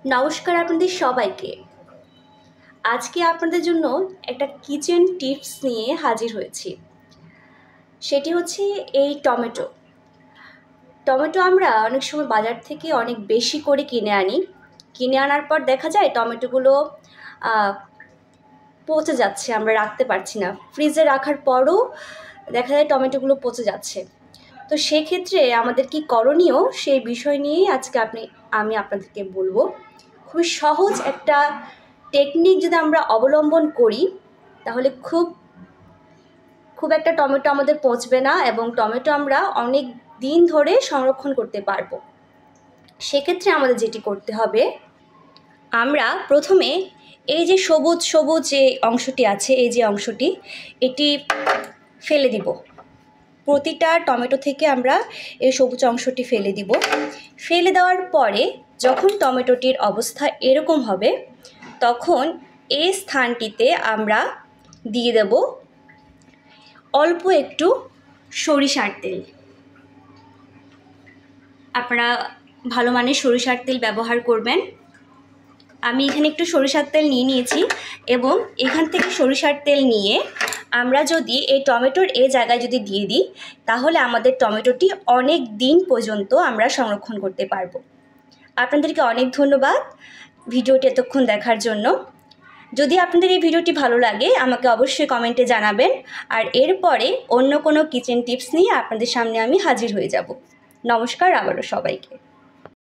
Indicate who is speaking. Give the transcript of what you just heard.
Speaker 1: নমস্কার আপনাদের সবাইকে। আজকে আপনাদের জন্য একটা কিচেন টিপস নিয়ে হাজির হয়েছি। সেটি হচ্ছে এই টমেটো। টমেটো আমরা অনেক সময় বাজার থেকে অনেক বেশি করে কিনে আনার পর দেখা যায় টমেটোগুলো পচে যাচ্ছে, আমরা রাখতে পারছি না। ফ্রিজে রাখার পরও দেখা যায় টমেটোগুলো পচে যাচ্ছে। তো সেক্ষেত্রে আমাদের কি করণীয় সেই বিষয় নিয়েই আজকে আমি আপনাদেরকে বলবো। খুবই সহজ একটা টেকনিক যদি আমরা অবলম্বন করি তাহলে খুব একটা টমেটো আমাদের পচবে না এবং টমেটো আমরা অনেক দিন ধরে সংরক্ষণ করতে পারবো। সেক্ষেত্রে আমাদের যেটি করতে হবে, আমরা প্রথমে এই যে সবুজ সবুজ যে অংশটি আছে, এই যে অংশটি, এটি ফেলে দিব। প্রতিটা টমেটো থেকে আমরা এই সবুজ অংশটি ফেলে দিব। ফেলে দেওয়ার পরে যখন টমেটোটির অবস্থা এরকম হবে তখন এই স্থানটিতে আমরা দিয়ে দেব অল্প একটু সরিষার তেল। আপনারা ভালো মানের সরিষার তেল ব্যবহার করবেন। আমি এখানে একটু সরিষার তেল নিয়েছি এবং এখান থেকে সরিষার তেল নিয়ে আমরা যদি এই টমেটোর এই জায়গায় যদি দিয়ে দিই তাহলে আমাদের টমেটোটি অনেক দিন পর্যন্ত আমরা সংরক্ষণ করতে পারবো। আপনাদেরকে অনেক ধন্যবাদ ভিডিওটি এতক্ষণ দেখার জন্য। যদি আপনাদের এই ভিডিওটি ভালো লাগে আমাকে অবশ্যই কমেন্টে জানাবেন, আর এরপরে অন্য কোনো কিচেন টিপস নিয়ে আপনাদের সামনে আমি হাজির হয়ে যাব। নমস্কার আবারও সবাইকে।